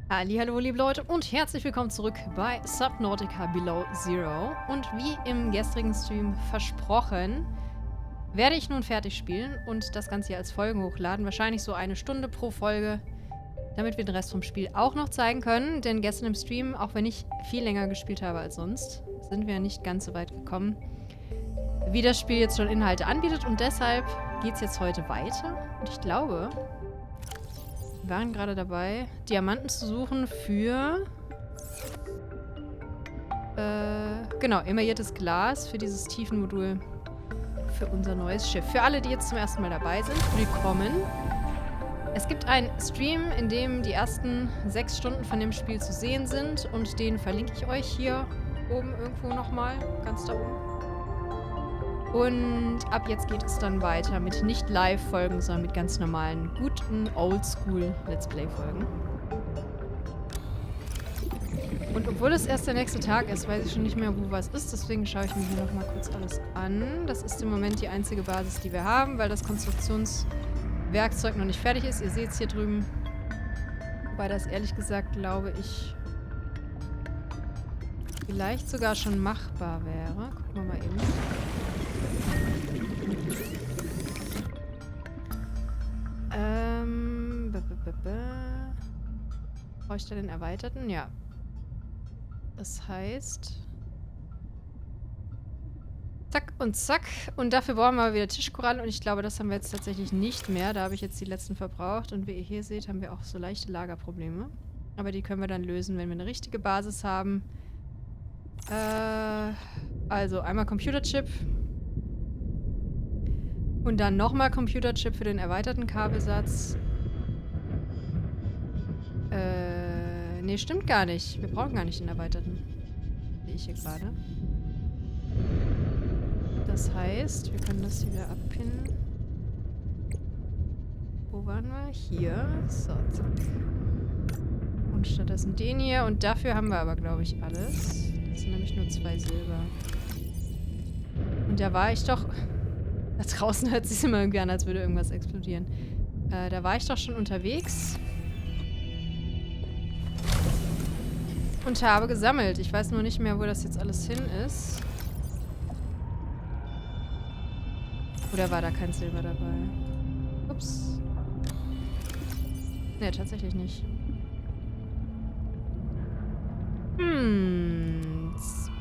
Hallihallo, liebe Leute, und herzlich willkommen zurück bei Subnautica Below Zero. Und wie im gestrigen Stream versprochen, werde ich nun fertig spielen und das Ganze hier als Folgen hochladen. Wahrscheinlich so 1 Stunde pro Folge, damit wir den Rest vom Spiel auch noch zeigen können. Denn gestern im Stream, auch wenn ich viel länger gespielt habe als sonst, sind wir nicht ganz so weit gekommen, wie das Spiel jetzt schon Inhalte anbietet. Und deshalb geht es jetzt heute weiter. Und ich glaube, wir waren gerade dabei, Diamanten zu suchen für genau, emailliertes Glas für dieses Tiefenmodul für unser neues Schiff. Für alle, die jetzt zum ersten Mal dabei sind, willkommen. Es gibt einen Stream, in dem die ersten 6 Stunden von dem Spiel zu sehen sind und den verlinke ich euch hier oben irgendwo nochmal, ganz da oben. Und ab jetzt geht es dann weiter mit nicht Live-Folgen, sondern mit ganz normalen, guten, Oldschool-Let's Play-Folgen. Und obwohl es erst der nächste Tag ist, weiß ich schon nicht mehr, wo was ist. Deswegen schaue ich mir hier nochmal kurz alles an. Das ist im Moment die einzige Basis, die wir haben, weil das Konstruktionswerkzeug noch nicht fertig ist. Ihr seht es hier drüben. Wobei das ehrlich gesagt, glaube ich, vielleicht sogar schon machbar wäre. Gucken wir mal eben. Brauche ich da den erweiterten? Ja. Das heißt... Zack und zack. Und dafür brauchen wir wieder Tischkorallen. Und ich glaube, das haben wir jetzt tatsächlich nicht mehr. Da habe ich jetzt die letzten verbraucht. Und wie ihr hier seht, haben wir auch so leichte Lagerprobleme. Aber die können wir dann lösen, wenn wir eine richtige Basis haben. Also einmal Computerchip. Und dann nochmal Computerchip für den erweiterten Kabelsatz. Nee, stimmt gar nicht. Wir brauchen gar nicht den erweiterten. Sehe ich hier gerade. Das heißt, wir können das wieder abpinnen. Wo waren wir? Hier. So, zack. Und stattdessen den hier. Und dafür haben wir aber, glaube ich, alles. Das sind nämlich nur 2 Silber. Und da war ich doch... Da draußen hört es sich immer irgendwie an, als würde irgendwas explodieren. Da war ich doch schon unterwegs. Und habe gesammelt. Ich weiß nur nicht mehr, wo das jetzt alles hin ist. Oder war da kein Silber dabei? Ups. Ne, tatsächlich nicht.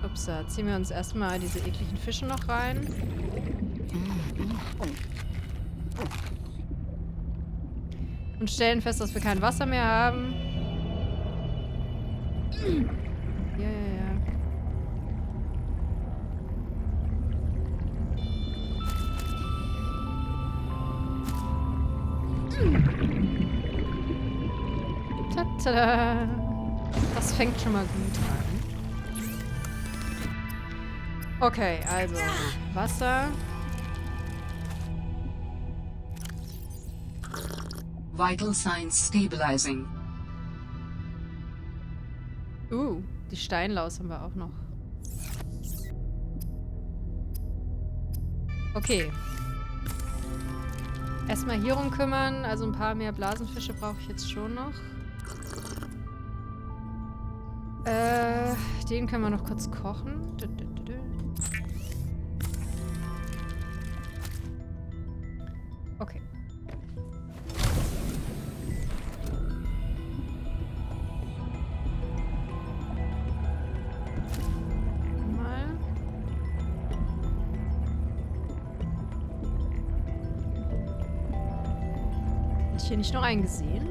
Ups, da ziehen wir uns erstmal diese ekligen Fische noch rein. Und stellen fest, dass wir kein Wasser mehr haben. Ja. Tada! Das fängt schon mal gut an. Okay, also Wasser. Vital signs stabilizing. Die Steinlaus haben wir auch noch. Okay. Erstmal hier rum kümmern. Also ein paar mehr Blasenfische brauche ich jetzt schon noch. Den können wir noch kurz kochen. Okay. Hier nicht noch einen gesehen?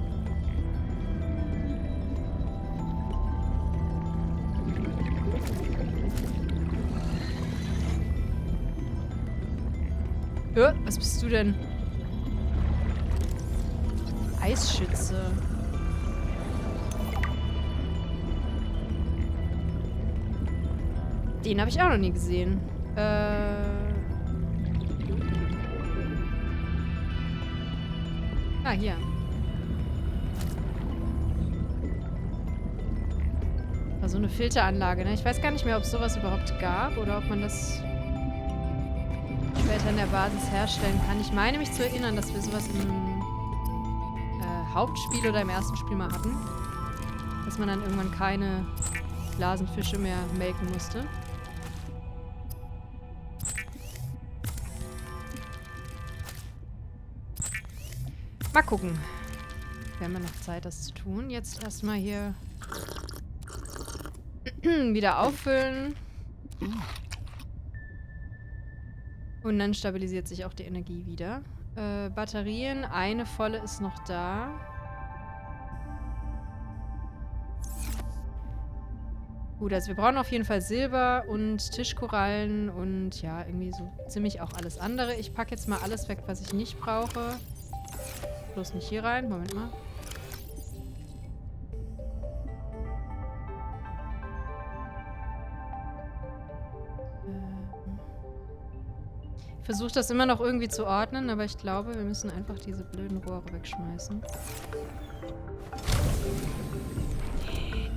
Was bist du denn? Eisschütze. Den habe ich auch noch nie gesehen. Ah, hier. War so eine Filteranlage, ne? Ich weiß gar nicht mehr, ob es sowas überhaupt gab oder ob man das später in der Basis herstellen kann. Ich meine mich zu erinnern, dass wir sowas im Hauptspiel oder im ersten Spiel mal hatten. Dass man dann irgendwann keine Blasenfische mehr melken musste. Mal gucken. Wir haben ja noch Zeit, das zu tun. Jetzt erstmal hier wieder auffüllen. Und dann stabilisiert sich auch die Energie wieder. Batterien, eine volle ist noch da. Gut, also wir brauchen auf jeden Fall Silber und Tischkorallen und ja, irgendwie so ziemlich auch alles andere. Ich packe jetzt mal alles weg, was ich nicht brauche. Bloß nicht hier rein. Moment mal. Ich versuche das immer noch irgendwie zu ordnen, aber ich glaube, wir müssen einfach diese blöden Rohre wegschmeißen.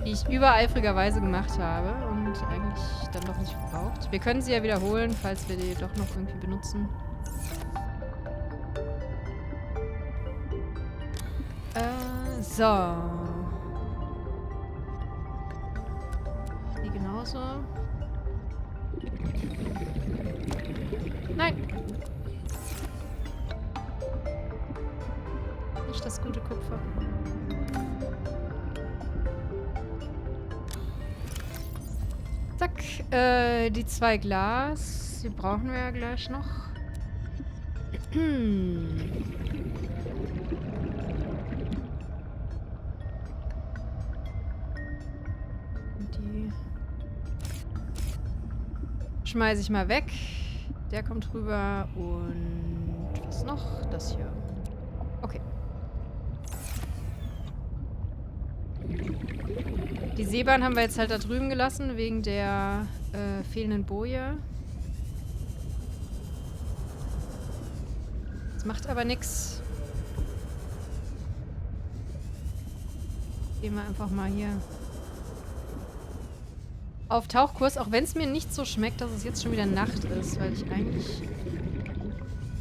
Die ich übereifrigerweise gemacht habe und eigentlich dann doch nicht gebraucht. Wir können sie ja wiederholen, falls wir die doch noch irgendwie benutzen. So. Die genauso. Nein. Nicht das gute Kupfer. Zack. Die 2 Glas. Die brauchen wir ja gleich noch. Die schmeiße ich mal weg. Der kommt rüber und was noch? Das hier. Okay. Die Seebahn haben wir jetzt halt da drüben gelassen, wegen der fehlenden Boje. Das macht aber nichts. Gehen wir einfach mal hier auf Tauchkurs, auch wenn es mir nicht so schmeckt, dass es jetzt schon wieder Nacht ist, weil ich eigentlich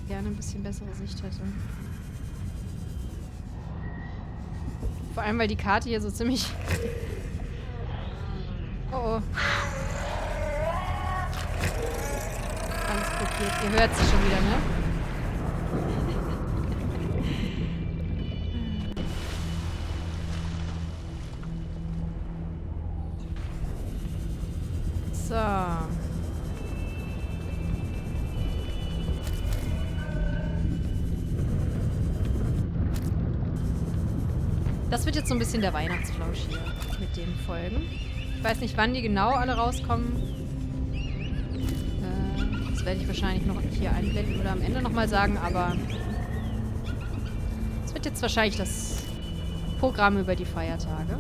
gerne ein bisschen bessere Sicht hätte. Vor allem, weil die Karte hier so ziemlich... Oh oh. Alles blockiert. Ihr hört sie schon wieder, ne? So. Das wird jetzt so ein bisschen der Weihnachtsflausch hier mit den Folgen. Ich weiß nicht, wann die genau alle rauskommen. Das werde ich wahrscheinlich noch hier einblenden oder am Ende nochmal sagen, aber es wird jetzt wahrscheinlich das Programm über die Feiertage.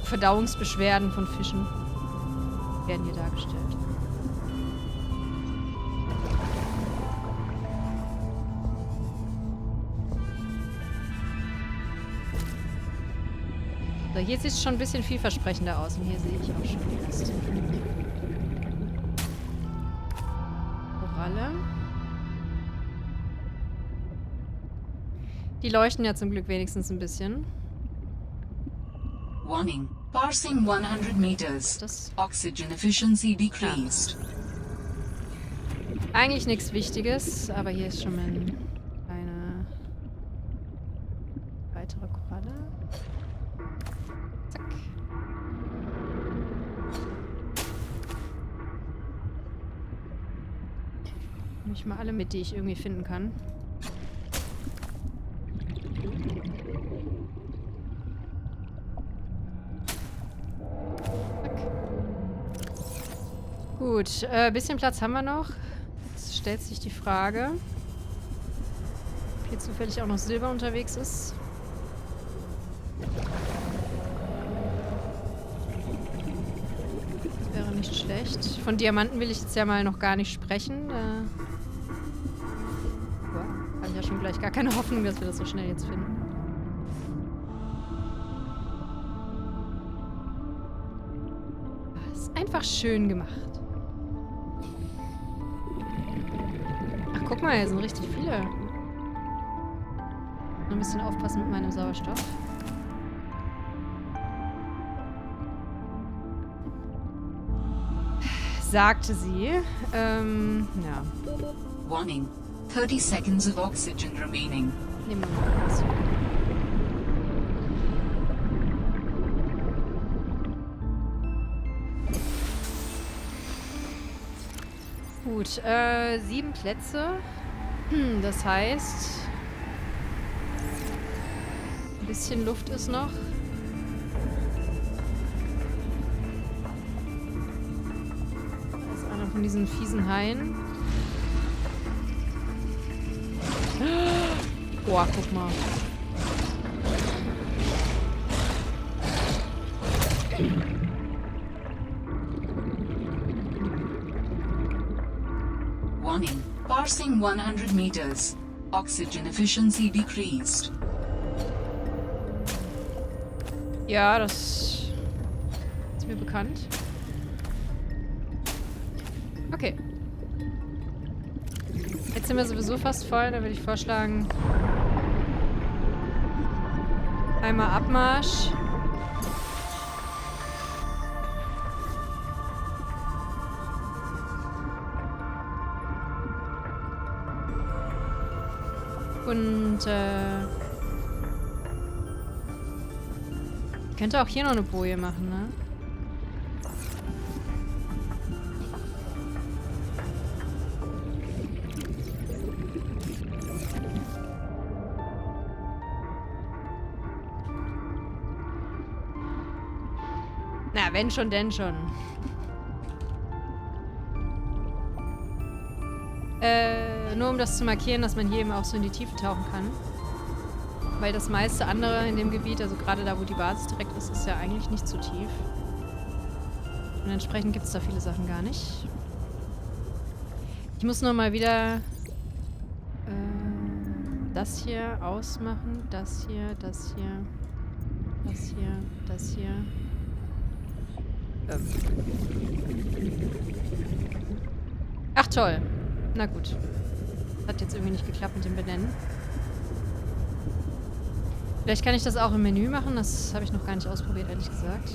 Verdauungsbeschwerden von Fischen werden hier dargestellt. So, hier sieht es schon ein bisschen vielversprechender aus und hier sehe ich auch schon die erste Koralle. Die leuchten ja zum Glück wenigstens ein bisschen. Warning. Passing 100 meters. Oxygen efficiency decreased. Eigentlich nichts Wichtiges, aber hier ist schon mal eine weitere Koralle. Zack. Nehme ich mal alle mit, die ich irgendwie finden kann. Gut, bisschen Platz haben wir noch. Jetzt stellt sich die Frage, ob hier zufällig auch noch Silber unterwegs ist. Das wäre nicht schlecht. Von Diamanten will ich jetzt ja mal noch gar nicht sprechen. Habe ich ja schon gleich gar keine Hoffnung, dass wir das so schnell jetzt finden. ist einfach schön gemacht. Ach, guck mal, hier sind richtig viele. Noch ein bisschen aufpassen mit meinem Sauerstoff. Sagte sie. Ja. Warning. 30 seconds of oxygen remaining. Nehmen wir mal was. Gut, 7 Plätze. Das heißt, ein bisschen Luft ist noch. Da ist einer von diesen fiesen Haien. Boah, guck mal. Warning. Passing 100 meters. Oxygen efficiency decreased. Ja, das ist mir bekannt. Okay. Jetzt sind wir sowieso fast voll, dann würde ich vorschlagen, einmal Abmarsch. Und, ich könnte auch hier noch eine Boje machen, ne? Na, wenn schon, denn schon. Nur um das zu markieren, dass man hier eben auch so in die Tiefe tauchen kann. Weil das meiste andere in dem Gebiet, also gerade da, wo die Basis direkt ist, ist ja eigentlich nicht so tief. Und entsprechend gibt es da viele Sachen gar nicht. Ich muss nur mal wieder das hier ausmachen. Das hier, das hier, das hier, das hier. Ach toll. Na gut. Hat jetzt irgendwie nicht geklappt mit dem Benennen. Vielleicht kann ich das auch im Menü machen. Das habe ich noch gar nicht ausprobiert, ehrlich gesagt.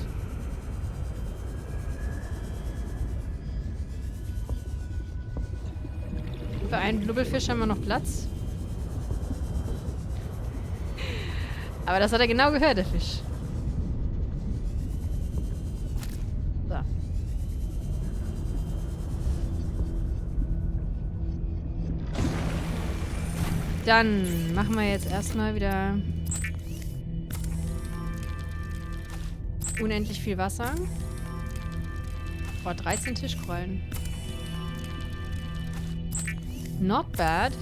Für einen Blubbelfisch haben wir noch Platz. Aber das hat er genau gehört, der Fisch. So. Dann machen wir jetzt erstmal wieder unendlich viel Wasser. Boah, 13 Tischkrollen. Not bad.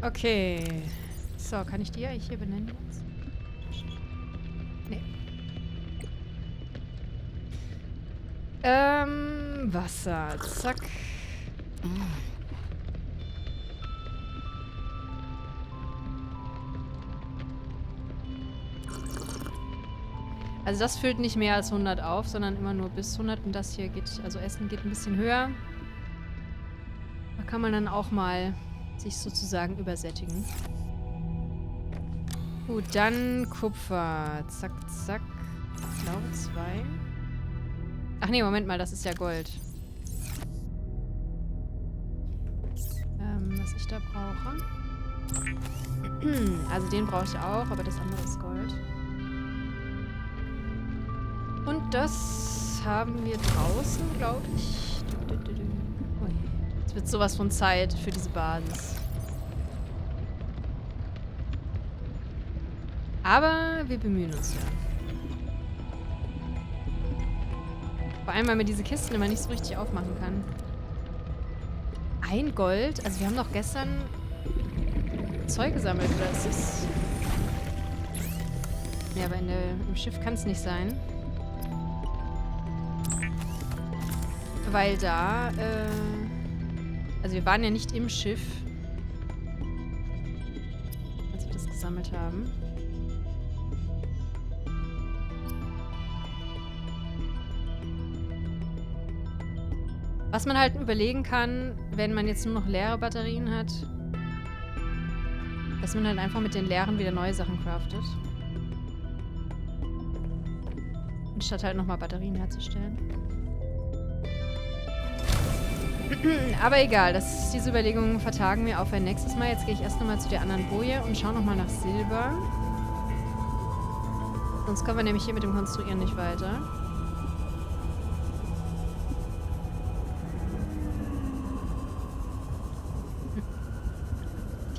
Okay. So, kann ich die eigentlich hier benennen jetzt? Nee. Wasser. Zack. Also das füllt nicht mehr als 100 auf, sondern immer nur bis 100. Und das hier geht, also Essen geht ein bisschen höher. Da kann man dann auch mal sich sozusagen übersättigen. Gut, dann Kupfer. Zack, zack. Ich glaube 2. Ach nee, Moment mal, das ist ja Gold. Was ich da brauche. Also den brauche ich auch, aber das andere ist Gold. Und das haben wir draußen, glaube ich. Ui. Jetzt wird sowas von Zeit für diese Basis. Aber wir bemühen uns ja. Vor allem, weil man diese Kisten immer nicht so richtig aufmachen kann. Ein Gold? Also wir haben doch gestern Zeug gesammelt, oder ist das... Ja, aber im Schiff kann es nicht sein. Weil da, also wir waren ja nicht im Schiff, als wir das gesammelt haben. Was man halt überlegen kann, wenn man jetzt nur noch leere Batterien hat, dass man halt einfach mit den leeren wieder neue Sachen craftet. Anstatt halt nochmal Batterien herzustellen. Aber egal, diese Überlegungen vertagen wir auf ein nächstes Mal. Jetzt gehe ich erst nochmal zu der anderen Boje und schaue nochmal nach Silber. Sonst kommen wir nämlich hier mit dem Konstruieren nicht weiter.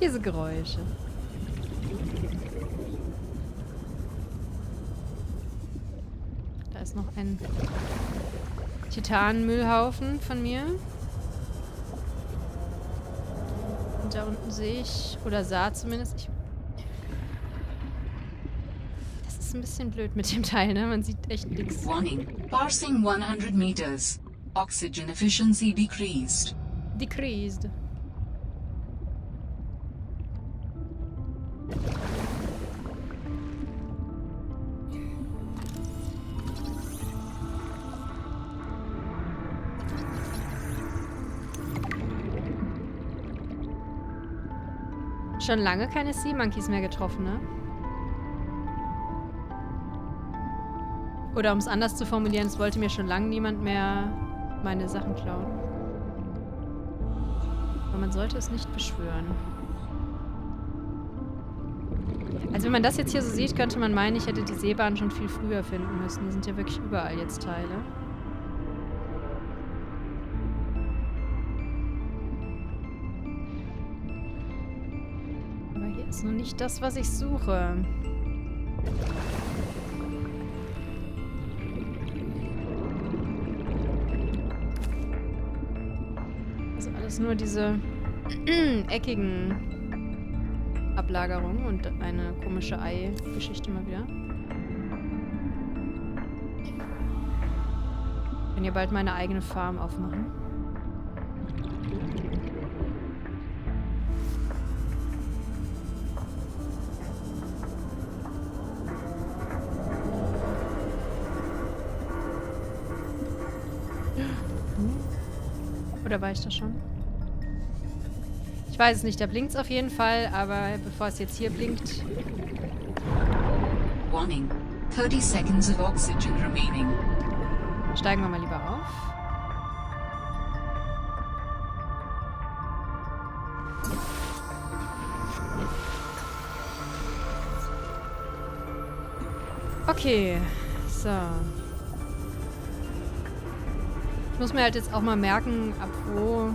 Diese Geräusche. Da ist noch ein Titanmüllhaufen von mir. Und da unten sehe ich, oder sah zumindest, das ist ein bisschen blöd mit dem Teil, ne? Man sieht echt nichts. Warning. Passing 100 meters. Oxygen efficiency decreased. Decreased. Schon lange keine Sea Monkeys mehr getroffen, ne? Oder um es anders zu formulieren, es wollte mir schon lange niemand mehr meine Sachen klauen. Aber man sollte es nicht beschwören. Also wenn man das jetzt hier so sieht, könnte man meinen, ich hätte die Seebahn schon viel früher finden müssen. Die sind ja wirklich überall jetzt Teile. Ist nur nicht das, was ich suche. Also alles nur diese eckigen Ablagerungen und eine komische Ei-Geschichte mal wieder. Ich kann ja bald meine eigene Farm aufmachen. Oder war ich das schon? Ich weiß es nicht, da blinkt es auf jeden Fall, aber bevor es jetzt hier blinkt... Warning. 30 seconds of oxygen remaining. Steigen wir mal lieber auf. Okay, so. Ich muss mir halt jetzt auch mal merken, ab wo...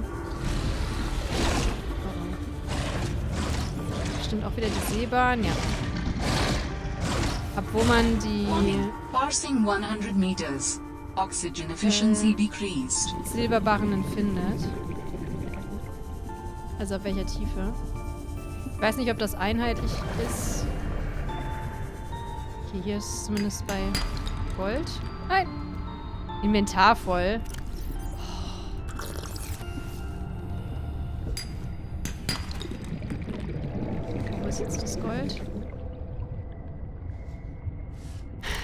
Stimmt auch wieder die Seebahn, ja. Ab wo man die Passing 100 meters. Oxygen efficiency decreased. Silberbarren findet. Also ab welcher Tiefe. Ich weiß nicht, ob das einheitlich ist. Okay, hier ist es zumindest bei Gold. Nein! Inventar voll. Wo ist jetzt das Gold?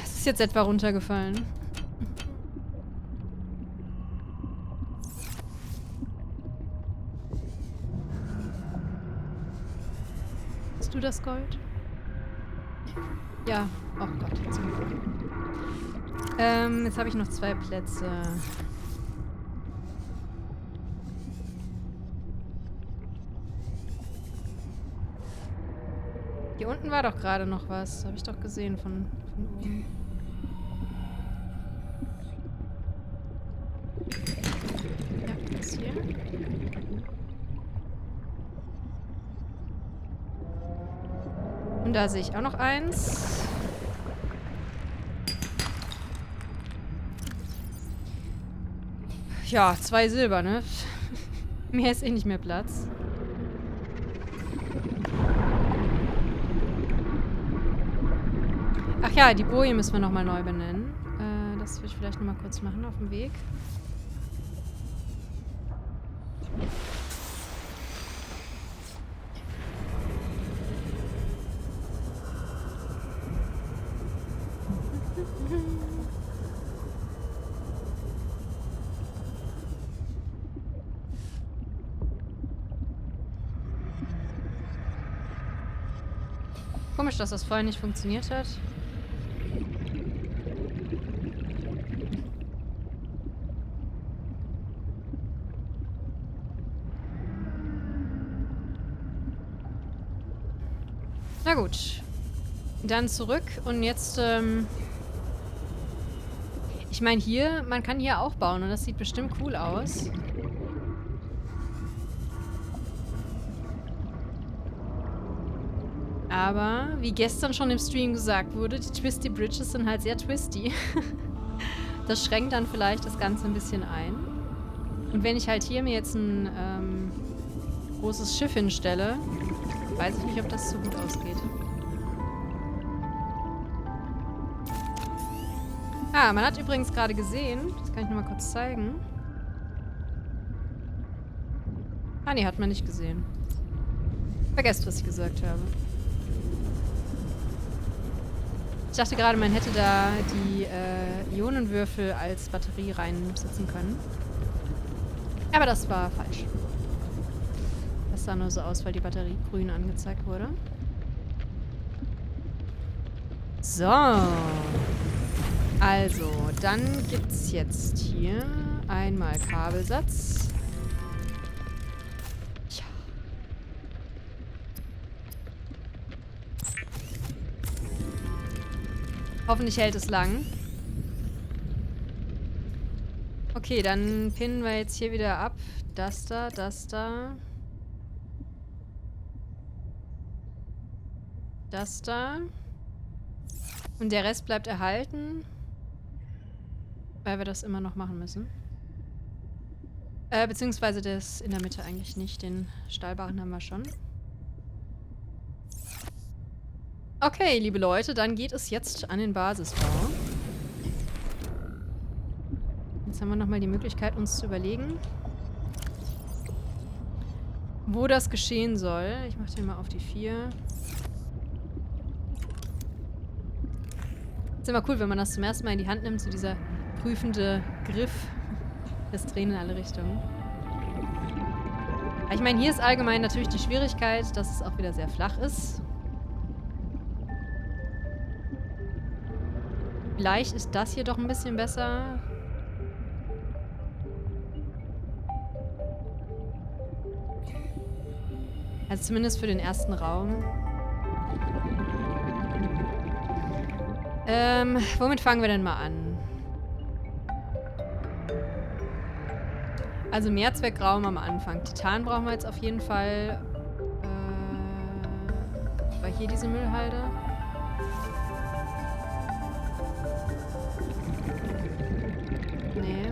Es ist jetzt etwa runtergefallen. Hast du das Gold? Ja. Oh Gott, zum Glück. Jetzt habe ich noch 2 Plätze. Hier unten war doch gerade noch was. Habe ich doch gesehen von oben. Ja, das hier. Und da sehe ich auch noch eins. Ja, 2 Silber, ne? Mehr ist eh nicht mehr Platz. Ach, Ach ja, die Boje müssen wir nochmal neu benennen. Das will ich vielleicht nochmal kurz machen auf dem Weg. Komisch, dass das vorher nicht funktioniert hat. Na gut. Dann zurück und jetzt, ich meine hier, man kann hier auch bauen und das sieht bestimmt cool aus. Aber, wie gestern schon im Stream gesagt wurde, die Twisty Bridges sind halt sehr twisty. Das schränkt dann vielleicht das Ganze ein bisschen ein. Und wenn ich halt hier mir jetzt ein großes Schiff hinstelle, weiß ich nicht, ob das so gut ausgeht. Ah, man hat übrigens gerade gesehen, das kann ich nochmal kurz zeigen. Ah, nee, hat man nicht gesehen. Vergesst, was ich gesagt habe. Ich dachte gerade, man hätte da die Ionenwürfel als Batterie reinsetzen können. Aber das war falsch. Das sah nur so aus, weil die Batterie grün angezeigt wurde. So. Also, dann gibt's jetzt hier einmal Kabelsatz. Ja. Hoffentlich hält es lang. Okay, dann pinnen wir jetzt hier wieder ab. Das da, das da. Das da. Und der Rest bleibt erhalten. Weil wir das immer noch machen müssen. Beziehungsweise das in der Mitte eigentlich nicht. Den Stahlbarren haben wir schon. Okay, liebe Leute, dann geht es jetzt an den Basisbau. Jetzt haben wir nochmal die Möglichkeit, uns zu überlegen, wo das geschehen soll. Ich mache den mal auf die 4. Ist immer cool, wenn man das zum ersten Mal in die Hand nimmt, so dieser prüfende Griff. Das Drehen in alle Richtungen. Aber ich meine, hier ist allgemein natürlich die Schwierigkeit, dass es auch wieder sehr flach ist. Vielleicht ist das hier doch ein bisschen besser. Also zumindest für den ersten Raum. Womit fangen wir denn mal an? Also Mehrzweckraum am Anfang. Titan brauchen wir jetzt auf jeden Fall. War hier diese Müllhalde? Nee.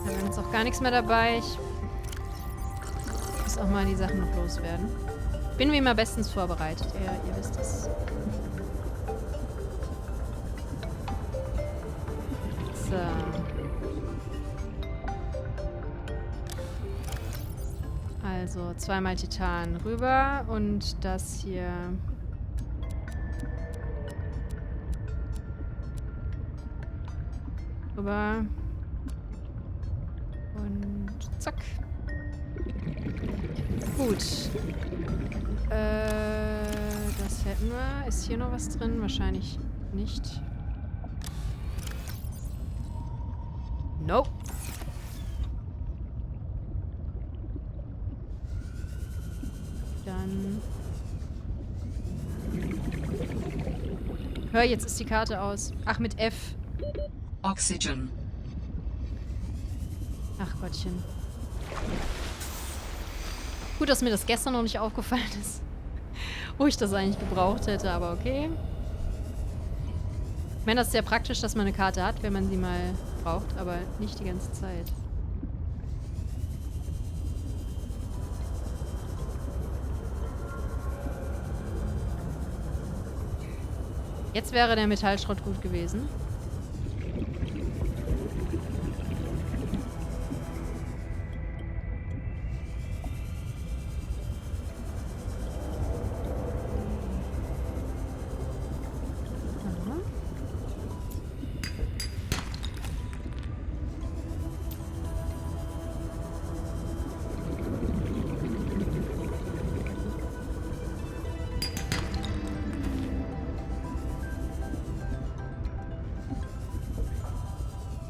Da haben jetzt auch gar nichts mehr dabei. Ich muss auch mal die Sachen noch loswerden. Bin wie immer bestens vorbereitet. Ihr wisst es. So. Also zweimal Titan rüber und das hier. Rüber. Und zack. Gut. Das hätten wir. Ist hier noch was drin? Wahrscheinlich nicht. Nope. Dann. Hör, jetzt ist die Karte aus. Ach, mit F. Oxygen. Ach Gottchen. Gut, dass mir das gestern noch nicht aufgefallen ist. Wo ich das eigentlich gebraucht hätte, aber okay. Ich meine, das ist sehr praktisch, dass man eine Karte hat, wenn man sie mal braucht, aber nicht die ganze Zeit. Jetzt wäre der Metallschrott gut gewesen.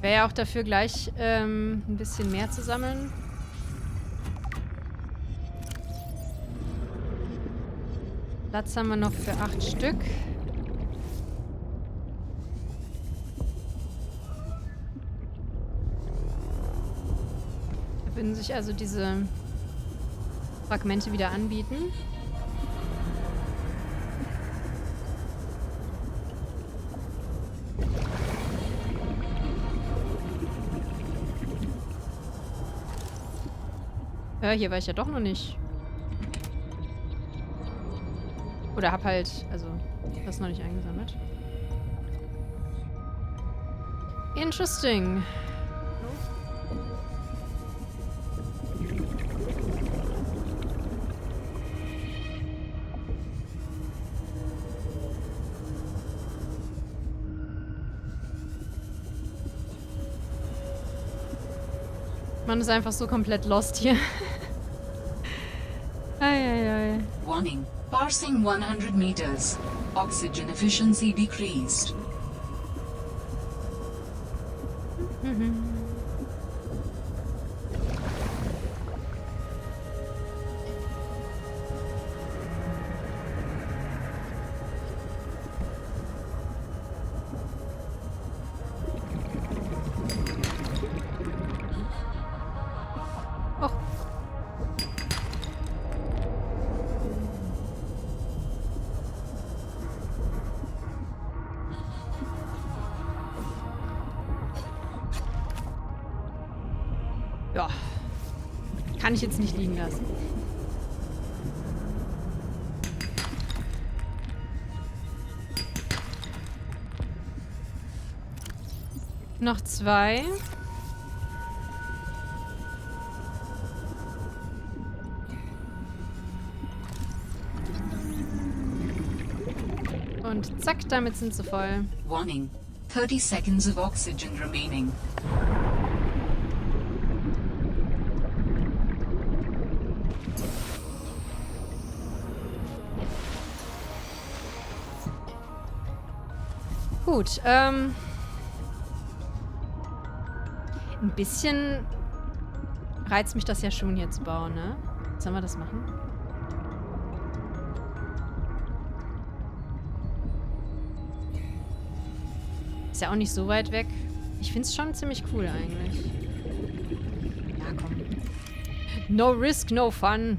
Wäre ja auch dafür gleich ein bisschen mehr zu sammeln. Platz haben wir noch für 8 Stück. Da würden sich also diese Fragmente wieder anbieten. Ja, hier war ich ja doch noch nicht. Oder hab halt, also, das noch nicht eingesammelt. Interesting. Man ist einfach so komplett lost hier. Eieiei. Warning. Passing 100 meters. Oxygen efficiency decreased. Och. Ja. Kann ich jetzt nicht liegen lassen. Noch 2. Und zack, damit sind sie voll. Warning. 30 seconds of oxygen remaining. Gut, ein bisschen reizt mich das ja schon hier zu bauen, ne? Sollen wir das machen? Ist ja auch nicht so weit weg. Ich find's schon ziemlich cool eigentlich. Ja, komm. No risk, no fun.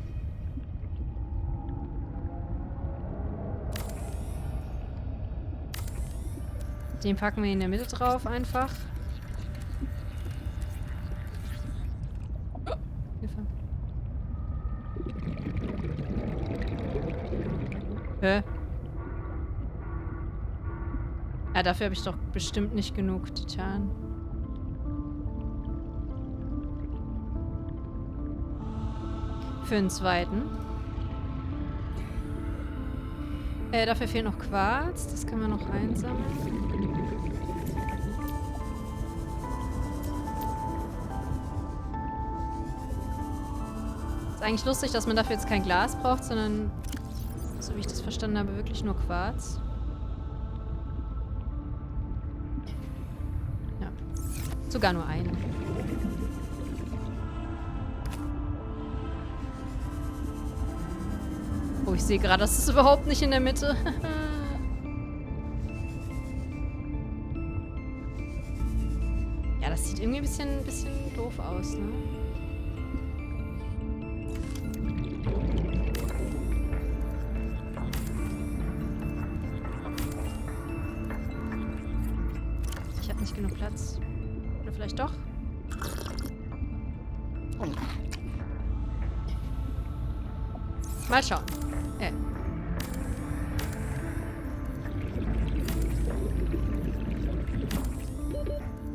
Den packen wir in der Mitte drauf einfach. Oh, Hilfe. Hä? Ja, dafür habe ich doch bestimmt nicht genug Titan. Für den zweiten. Dafür fehlt noch Quarz. Das können wir noch einsammeln. Ist eigentlich lustig, dass man dafür jetzt kein Glas braucht, sondern, so wie ich das verstanden habe, wirklich nur Quarz. Ja. Sogar nur einen. Oh, ich sehe gerade, das ist überhaupt nicht in der Mitte. Ja, das sieht irgendwie ein bisschen doof aus, ne? Ich habe nicht genug Platz. Oder vielleicht doch? Mal schauen.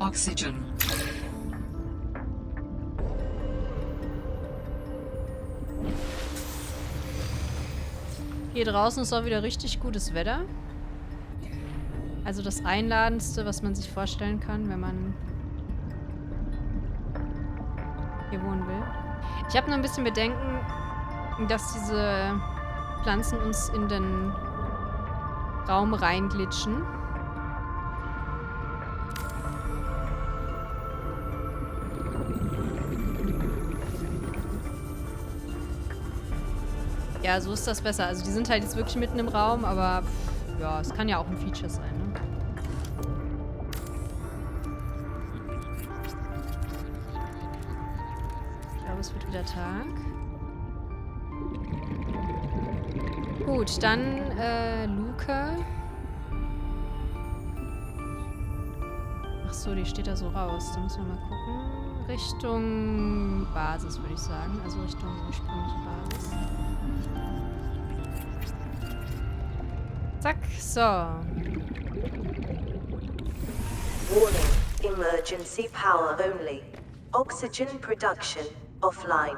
Oxygen. Hier draußen ist auch wieder richtig gutes Wetter. Also das Einladendste, was man sich vorstellen kann, wenn man hier wohnen will. Ich habe nur ein bisschen Bedenken, dass diese Pflanzen uns in den Raum reinglitschen. Ja, so ist das besser. Also die sind halt jetzt wirklich mitten im Raum, aber ja, es kann ja auch ein Feature sein, ne? Ich glaube, es wird wieder Tag. Gut, dann Luke. Ach so, die steht da so raus. Da müssen wir mal gucken. Richtung Basis, würde ich sagen. Also Richtung ursprüngliche Basis. Zack, so. Warning, emergency power only. Oxygen production offline.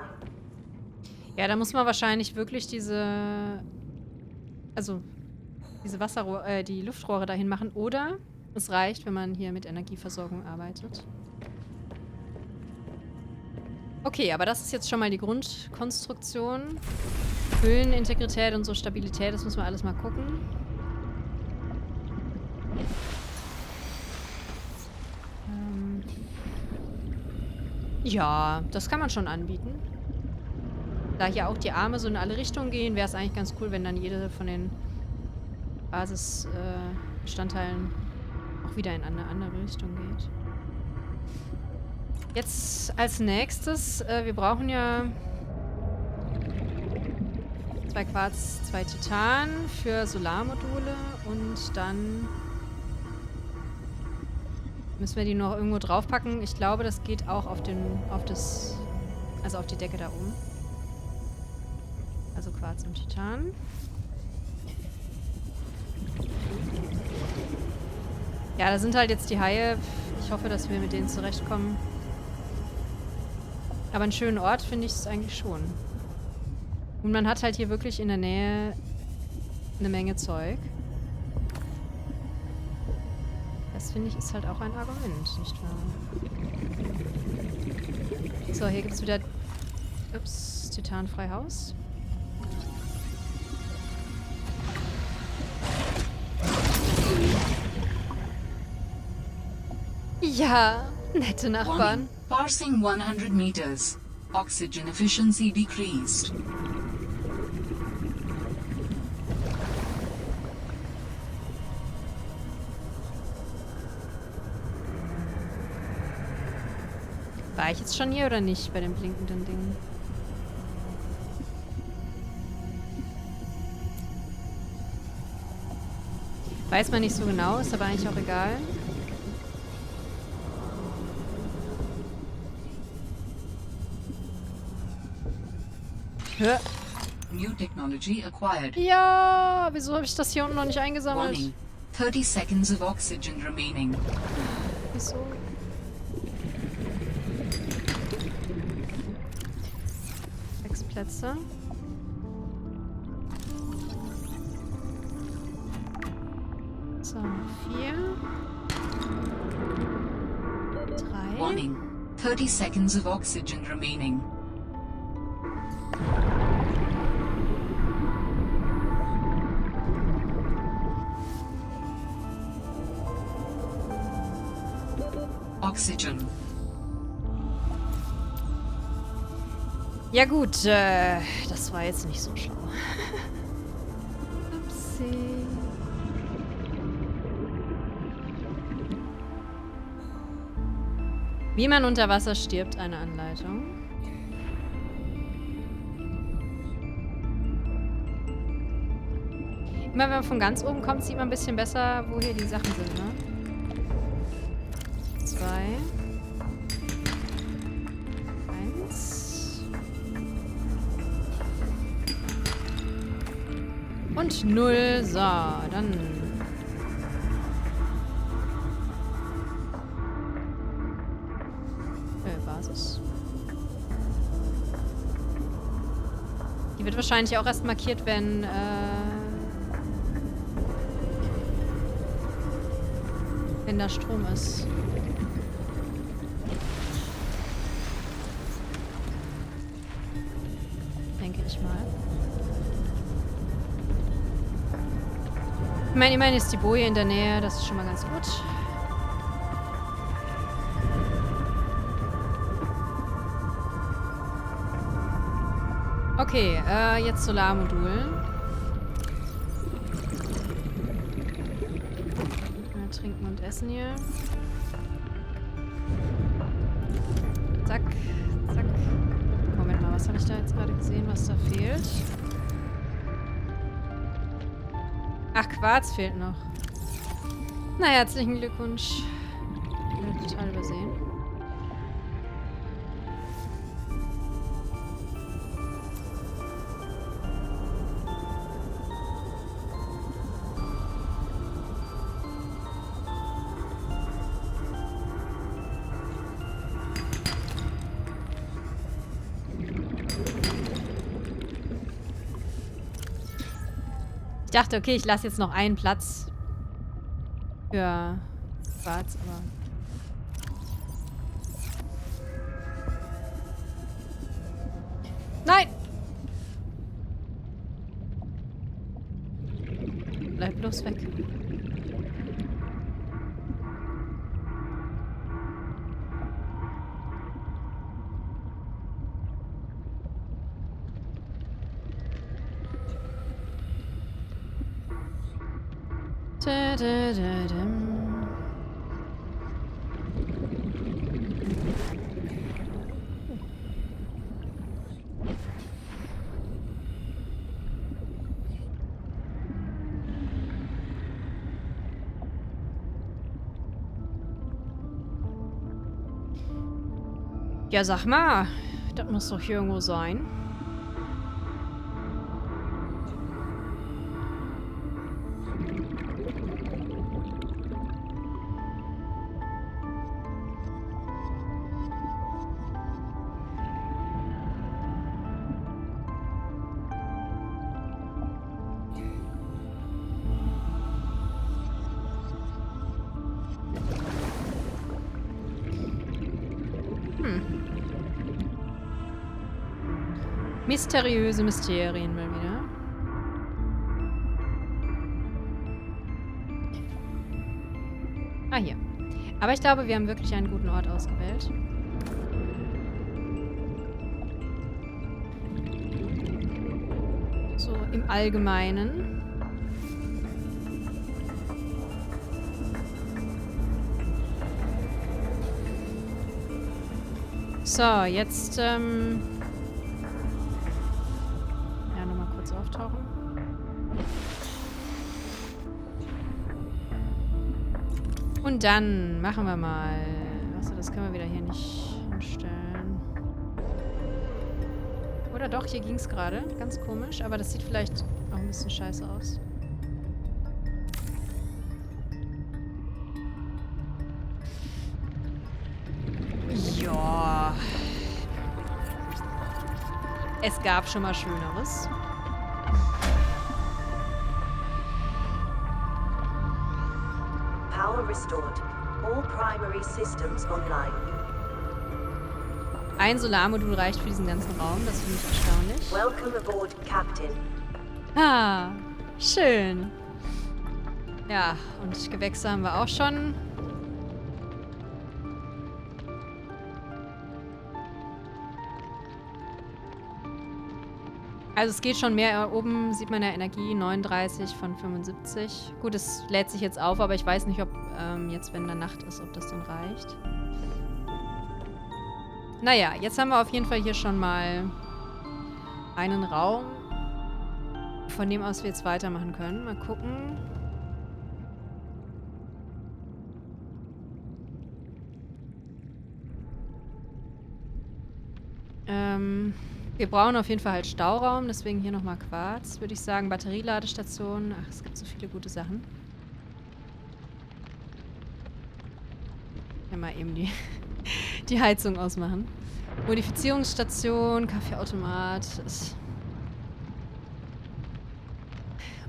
Ja, da muss man wahrscheinlich wirklich diese Wasserrohre, die Luftrohre dahin machen. Oder es reicht, wenn man hier mit Energieversorgung arbeitet. Okay, aber das ist jetzt schon mal die Grundkonstruktion. Hüllenintegrität und so Stabilität, das müssen wir alles mal gucken. Ja, das kann man schon anbieten. Da hier auch die Arme so in alle Richtungen gehen, wäre es eigentlich ganz cool, wenn dann jede von den Basisbestandteilen auch wieder in eine andere Richtung geht. Jetzt als nächstes, wir brauchen ja 2 Quarz, 2 Titan für Solarmodule und dann müssen wir die noch irgendwo draufpacken. Ich glaube, das geht auch auf die Decke da oben. Also Quarz und Titan. Ja, da sind halt jetzt die Haie. Ich hoffe, dass wir mit denen zurechtkommen. Aber einen schönen Ort finde ich es eigentlich schon. Und man hat halt hier wirklich in der Nähe eine Menge Zeug. Das finde ich ist halt auch ein Argument, nicht wahr? So, hier gibt es wieder... Ups, Titanfreihaus. Ja, nette Nachbarn. Warning. Passing 100 meters. Oxygen efficiency decreased. War ich jetzt schon hier oder nicht bei dem blinkenden Ding? Weiß man nicht so genau, ist aber eigentlich auch egal. Hä? New technology acquired. Ja, wieso habe ich das hier unten noch nicht eingesammelt? Warning. 30 seconds of oxygen remaining. Wieso? Plätze. So, 4. 3. Warning. 30 seconds of oxygen remaining. Oxygen. Ja gut, das war jetzt nicht so schlau. Upsi. Wie man unter Wasser stirbt, eine Anleitung. Immer wenn man von ganz oben kommt, sieht man ein bisschen besser, wo hier die Sachen sind, ne? 2. 1. Und 0. So, dann... Die wird wahrscheinlich auch erst markiert, wenn da Strom ist. Denke ich mal. Ich meine, immerhin ist die Boje in der Nähe, das ist schon mal ganz gut. Okay, jetzt Solarmodul. Trinken und essen hier. Zack, zack. Moment mal, was habe ich da jetzt gerade gesehen, was da fehlt? Ach, Quarz fehlt noch. Na, herzlichen Glückwunsch. Total übersehen. Ich dachte, okay, ich lasse jetzt noch einen Platz für Quarz, aber... Nein! Bleib bloß weg. Da, da, da, da. Ja, sag mal, das muss doch hier irgendwo sein. Mysteriöse Mysterien mal wieder. Ah, hier. Aber ich glaube, wir haben wirklich einen guten Ort ausgewählt. So, im Allgemeinen. So, jetzt, auftauchen. Und dann machen wir mal... Achso, das können wir wieder hier nicht hinstellen. Oder doch, hier ging es gerade. Ganz komisch, aber das sieht vielleicht auch ein bisschen scheiße aus. Ja. Es gab schon mal Schöneres. Power restored. All primary systems online. Ein Solarmodul reicht für diesen ganzen Raum. Das finde ich erstaunlich. Welcome aboard, Captain. Ah, schön. Ja, und Gewächse haben wir auch schon. Also es geht schon mehr. Oben sieht man ja Energie, 39 von 75. Gut, es lädt sich jetzt auf, aber ich weiß nicht, ob jetzt, wenn da Nacht ist, ob das dann reicht. Naja, jetzt haben wir auf jeden Fall hier schon mal einen Raum, von dem aus wir jetzt weitermachen können. Mal gucken. Wir brauchen auf jeden Fall halt Stauraum, deswegen hier nochmal Quarz, würde ich sagen. Batterieladestation. Ach, es gibt so viele gute Sachen. Ja, mal eben die Heizung ausmachen. Modifizierungsstation, Kaffeeautomat.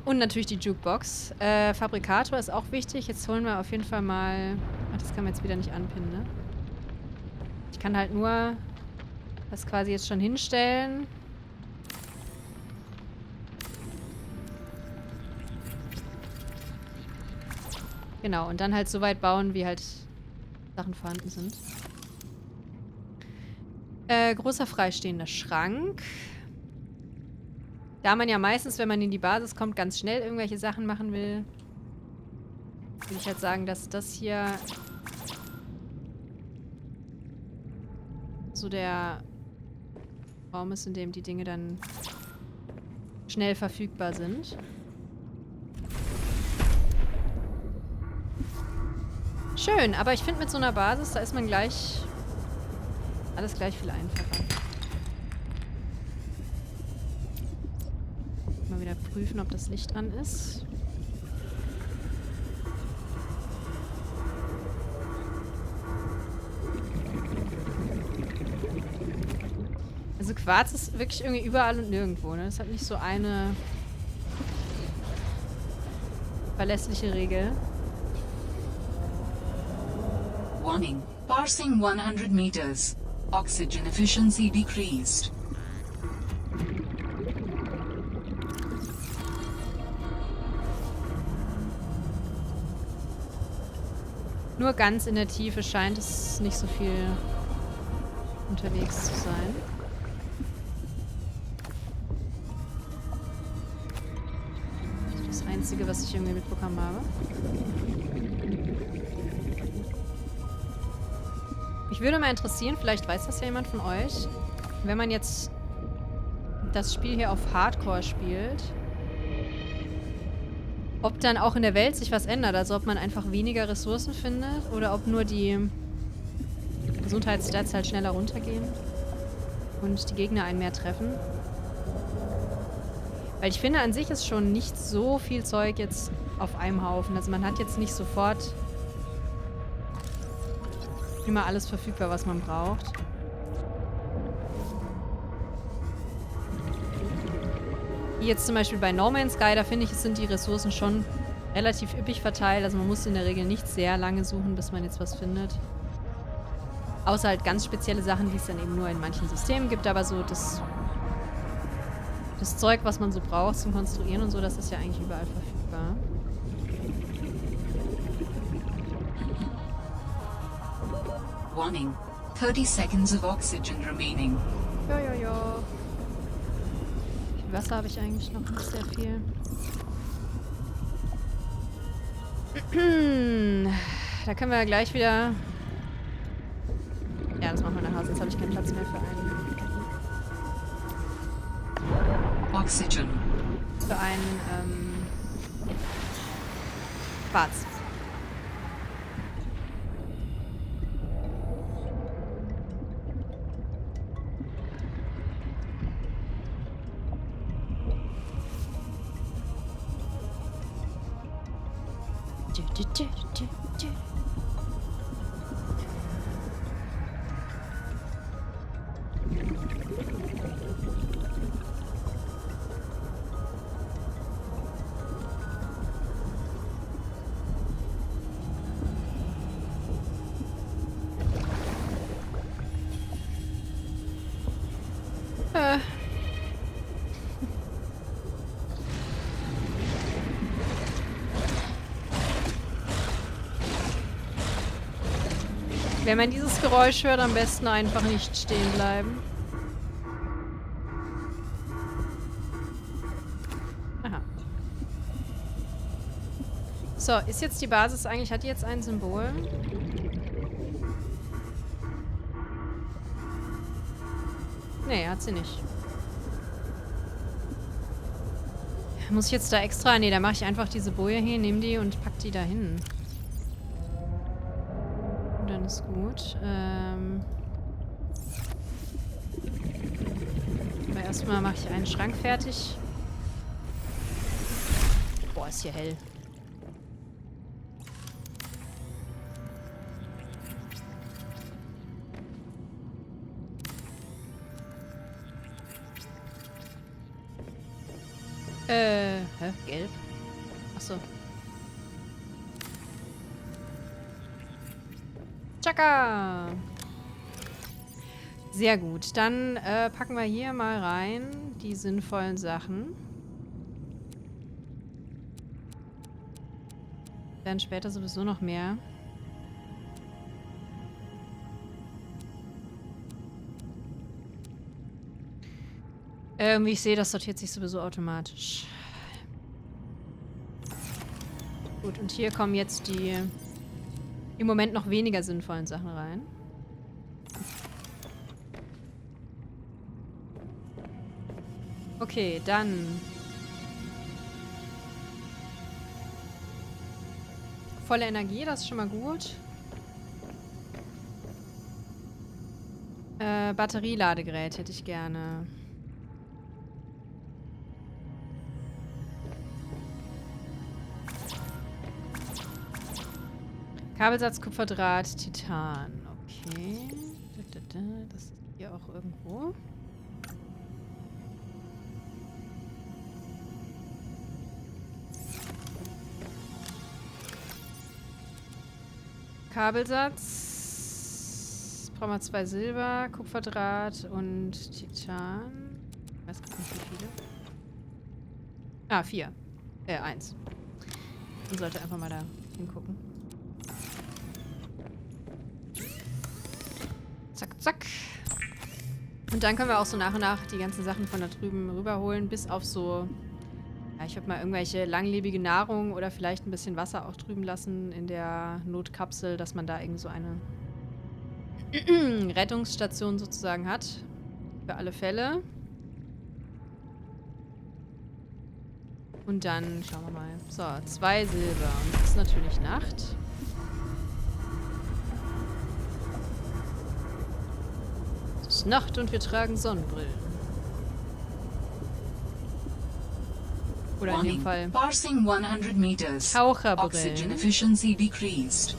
Und natürlich die Jukebox. Fabrikator ist auch wichtig. Jetzt holen wir auf jeden Fall mal... Ach, das kann man jetzt wieder nicht anpinnen, ne? Ich kann halt nur das quasi jetzt schon hinstellen. Genau, und dann halt so weit bauen, wie halt Sachen vorhanden sind. Großer freistehender Schrank. Da man ja meistens, wenn man in die Basis kommt, ganz schnell irgendwelche Sachen machen will, würde ich halt sagen, dass das hier so der Raum ist, in dem die Dinge dann schnell verfügbar sind. Schön, aber ich finde mit so einer Basis, da ist man gleich... alles gleich viel einfacher. Mal wieder prüfen, ob das Licht an ist. Also Quarz ist wirklich irgendwie überall und nirgendwo, ne? Es hat nicht so eine verlässliche Regel. Warning. Passing 100 meters. Oxygen efficiency decreased. Nur ganz in der Tiefe scheint es nicht so viel unterwegs zu sein. Das ist das Einzige, was ich irgendwie mitbekommen habe. Mich würde mal interessieren, vielleicht weiß das ja jemand von euch, wenn man jetzt das Spiel hier auf Hardcore spielt, ob dann auch in der Welt sich was ändert, also ob man einfach weniger Ressourcen findet oder ob nur die Gesundheitsstats halt schneller runtergehen und die Gegner einen mehr treffen. Weil ich finde, an sich ist schon nicht so viel Zeug jetzt auf einem Haufen. Also man hat jetzt nicht sofort immer alles verfügbar, was man braucht. Wie jetzt zum Beispiel bei No Man's Sky, da finde ich, sind die Ressourcen schon relativ üppig verteilt. Also man muss in der Regel nicht sehr lange suchen, bis man jetzt was findet. Außer halt ganz spezielle Sachen, die es dann eben nur in manchen Systemen gibt. Aber so das Zeug, was man so braucht zum Konstruieren und so, das ist ja eigentlich überall verfügbar. Warning. 30 seconds of oxygen remaining. Ja. Wie viel Wasser habe ich eigentlich noch? Nicht sehr viel. Da können wir ja gleich wieder... Ja, das machen wir nachher. Sonst habe ich keinen Platz mehr für einen. Oxygen. Für einen, Quarz. Wenn man dieses Geräusch hört, am besten einfach nicht stehen bleiben. Aha. So, ist jetzt die Basis eigentlich, hat die jetzt ein Symbol? Nee, hat sie nicht. Muss ich jetzt da extra... Nee, da mache ich einfach diese Boje hin, nehme die und pack die da hin. Dann ist gut. Aber erstmal mache ich einen Schrank fertig. Boah, ist hier hell. Gelb? Achso. Tschakka! Sehr gut. Dann packen wir hier mal rein die sinnvollen Sachen. Dann später sowieso noch mehr. Wie ich sehe, das sortiert sich sowieso automatisch. Gut, und hier kommen jetzt die im Moment noch weniger sinnvollen Sachen rein. Okay, dann volle Energie, das ist schon mal gut. Batterieladegerät hätte ich gerne. Kabelsatz, Kupferdraht, Titan. Okay. Das ist hier auch irgendwo. Kabelsatz. Brauchen wir 2 Silber, Kupferdraht und Titan. Ich weiß gar nicht, wie viele. Ah, 4. 1. Man sollte einfach mal da hingucken. Zack, zack. Und dann können wir auch so nach und nach die ganzen Sachen von da drüben rüberholen, bis auf so, ja, ich würde mal irgendwelche langlebige Nahrung oder vielleicht ein bisschen Wasser auch drüben lassen in der Notkapsel, dass man da irgend so eine Rettungsstation sozusagen hat. Für alle Fälle. Und dann schauen wir mal. So, 2 Silber. Und es ist natürlich Nacht. Es ist Nacht und wir tragen Sonnenbrillen. Oder in dem Fall Passing 100 meters. Taucherbrillen. Oxygen efficiency decreased.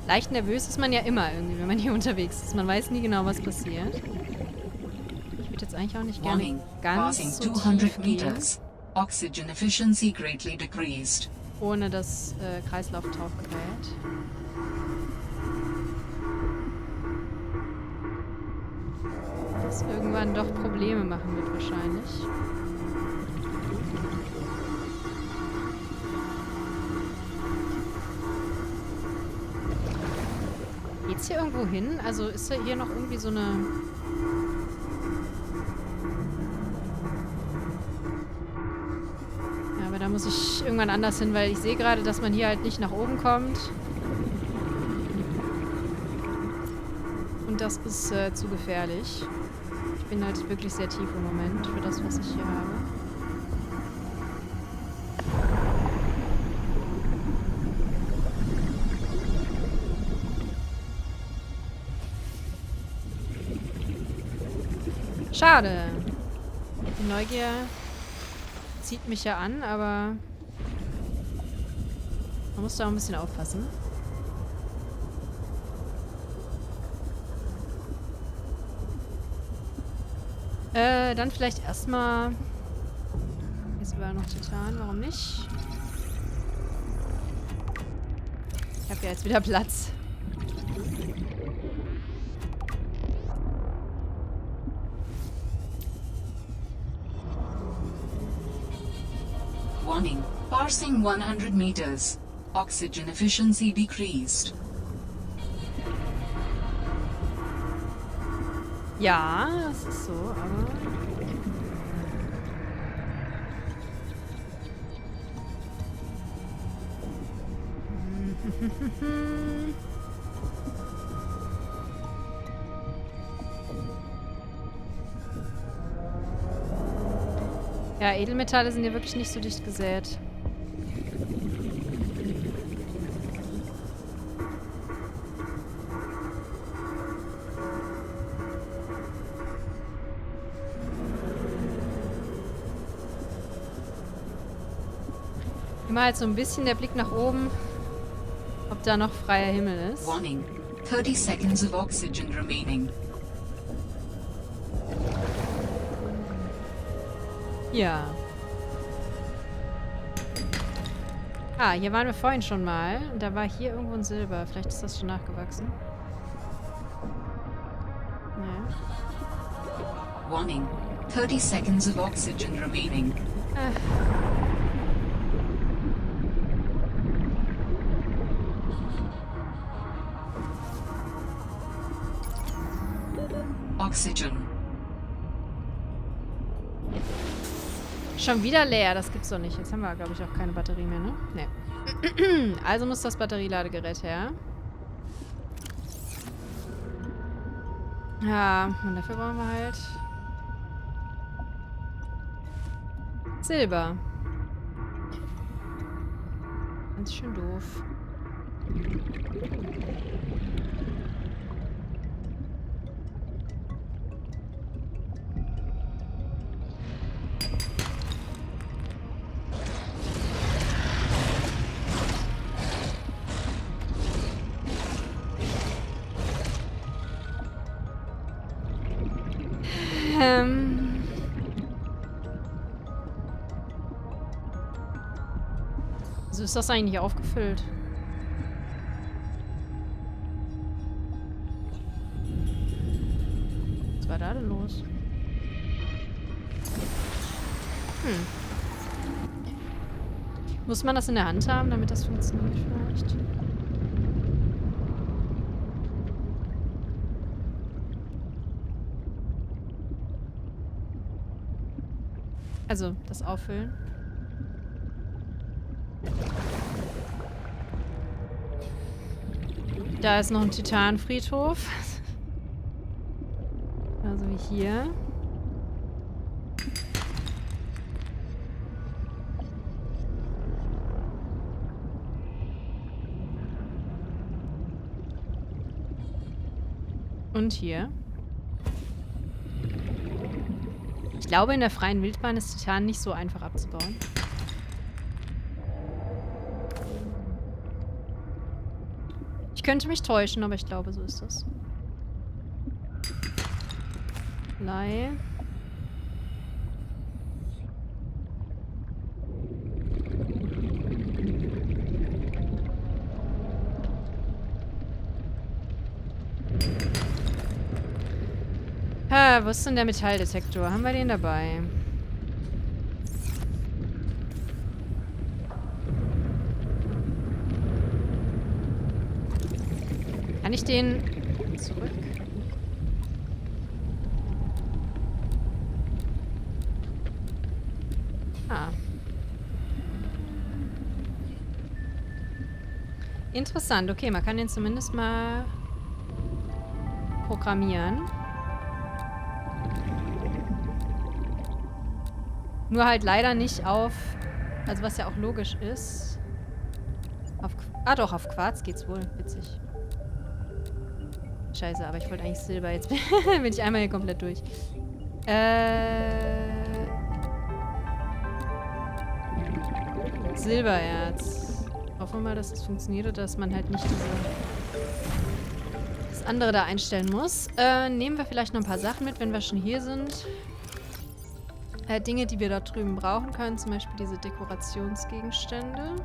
Leicht nervös ist man ja immer irgendwie, wenn man hier unterwegs ist. Man weiß nie genau, was passiert. Ich würde jetzt eigentlich auch nicht gerne Warning. ganz Passing so 200 tief gehen, meters. Oxygen efficiency greatly decreased. ohne das Kreislauftauchgerät. Das irgendwann doch Probleme machen wird wahrscheinlich. Geht's hier irgendwo hin? Also ist da hier noch irgendwie so eine... Ja, aber da muss ich irgendwann anders hin, weil ich sehe gerade, dass man hier halt nicht nach oben kommt. Und das ist zu gefährlich. Ich bin halt wirklich sehr tief im Moment für das, was ich hier habe. Schade. Die Neugier zieht mich ja an, aber man muss da auch ein bisschen aufpassen. Dann vielleicht erstmal... Hier ist überall noch Titan, warum nicht? Ich habe ja jetzt wieder Platz. Warning. Passing 100 meters. Oxygen efficiency decreased. Ja, das ist so, aber... Ja, Edelmetalle sind ja wirklich nicht so dicht gesät. Immer halt so ein bisschen der Blick nach oben, ob da noch freier Himmel ist. Warning. 30 seconds of oxygen remaining. Ja. Ah, hier waren wir vorhin schon mal. Und da war hier irgendwo ein Silber. Vielleicht ist das schon nachgewachsen. Ja. Warning. 30 seconds of oxygen remaining. Oxygen. Schon wieder leer, das gibt's doch nicht. Jetzt haben wir, glaube ich, auch keine Batterie mehr, ne? Nee. Also muss das Batterieladegerät her. Ja, und dafür brauchen wir halt Silber. Ganz schön doof. So ist das eigentlich aufgefüllt. Was war da denn los? Muss man das in der Hand haben, damit das funktioniert vielleicht? Also, das Auffüllen. Da ist noch ein Titanfriedhof. Also wie hier. Und hier. Ich glaube, in der freien Wildbahn ist Titan nicht so einfach abzubauen. Ich könnte mich täuschen, aber ich glaube, so ist das. Blei. Wo ist denn der Metalldetektor? Haben wir den dabei? Kann ich den zurück? Ah. Interessant. Okay, man kann den zumindest mal programmieren. Nur halt leider nicht auf, also was ja auch logisch ist. Doch, auf Quarz geht's wohl. Witzig. Scheiße, aber ich wollte eigentlich Silber. Jetzt bin ich einmal hier komplett durch. Silbererz. Hoffen wir mal, dass das funktioniert und dass man halt nicht das andere da einstellen muss. Nehmen wir vielleicht noch ein paar Sachen mit, wenn wir schon hier sind. Dinge, die wir da drüben brauchen können, zum Beispiel diese Dekorationsgegenstände.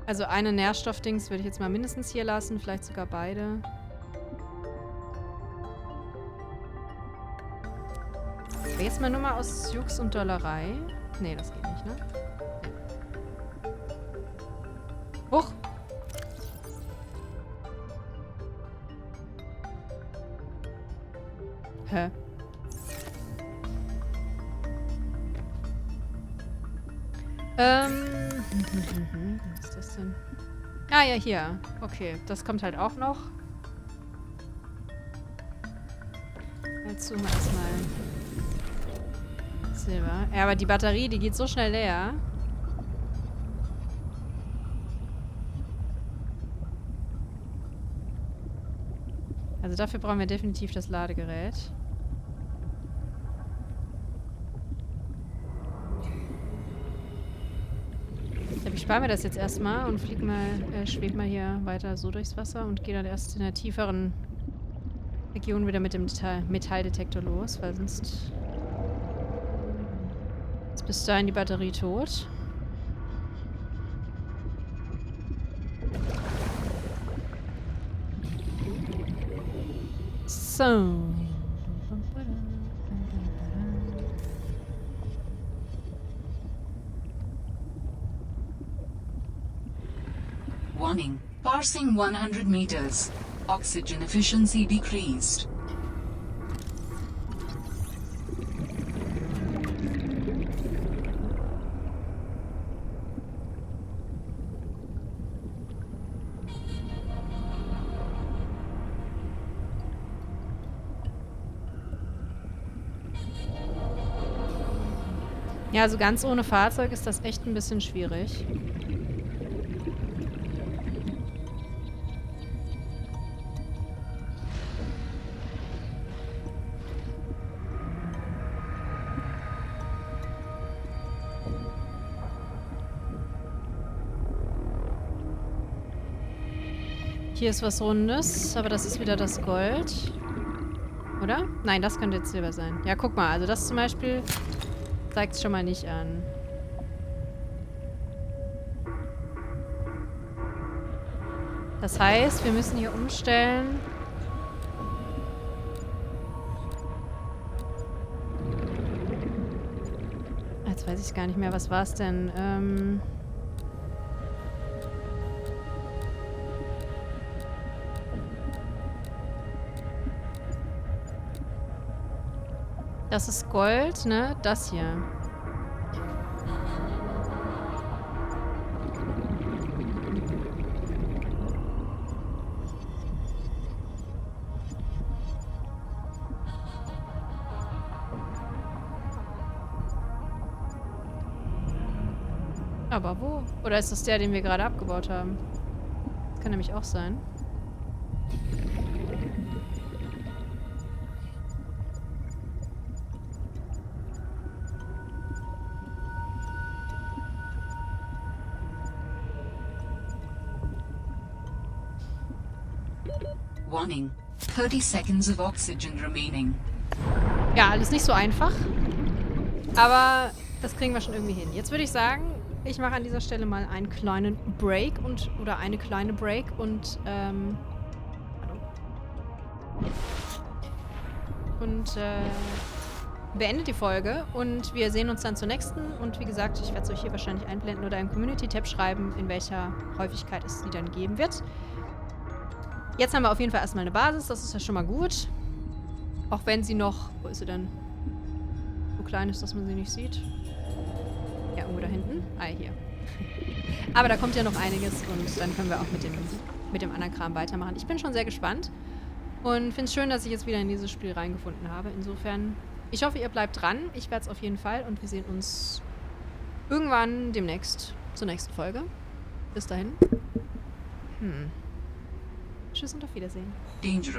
Also eine Nährstoffdings würde ich jetzt mal mindestens hier lassen, vielleicht sogar beide. Aber jetzt mal nur mal aus Jux und Dollerei. Nee, das geht nicht, ne? Nee. Huch! Hä? Was ist das denn? Ah, ja, hier. Okay, das kommt halt auch noch. Jetzt suchen wir erstmal Silber. Ja, aber die Batterie, die geht so schnell leer. Also dafür brauchen wir definitiv das Ladegerät. spare mir das jetzt erstmal und schweb mal hier weiter so durchs Wasser und gehe dann erst in der tieferen Region wieder mit dem Metalldetektor los, weil sonst ist bis dahin die Batterie tot. So. Warning. Passing 100 meters. Oxygen efficiency decreased. Ja, also ganz ohne Fahrzeug ist das echt ein bisschen schwierig. Hier ist was Rundes, aber das ist wieder das Gold. Oder? Nein, das könnte jetzt Silber sein. Ja, guck mal, also das zum Beispiel zeigt es schon mal nicht an. Das heißt, wir müssen hier umstellen. Jetzt weiß ich gar nicht mehr, was war es denn? Das ist Gold, ne? Das hier. Aber wo? Oder ist das der, den wir gerade abgebaut haben? Das kann nämlich auch sein. Warning. 30 seconds of oxygen remaining. Ja, alles nicht so einfach. Aber das kriegen wir schon irgendwie hin. Jetzt würde ich sagen, ich mache an dieser Stelle mal einen kleinen Break oder eine kleine Break und beende die Folge und wir sehen uns dann zur nächsten. Und wie gesagt, ich werde es euch hier wahrscheinlich einblenden oder im Community-Tab schreiben, in welcher Häufigkeit es sie dann geben wird. Jetzt haben wir auf jeden Fall erstmal eine Basis, das ist ja schon mal gut. Auch wenn sie noch, wo ist sie denn? So klein ist, dass man sie nicht sieht. Ja, irgendwo da hinten. Ah, hier. Aber da kommt ja noch einiges und dann können wir auch mit dem anderen Kram weitermachen. Ich bin schon sehr gespannt und finde es schön, dass ich jetzt wieder in dieses Spiel reingefunden habe. Insofern, ich hoffe, ihr bleibt dran. Ich werde es auf jeden Fall und wir sehen uns irgendwann demnächst zur nächsten Folge. Bis dahin. Tschüss und auf Wiedersehen. Dangerous.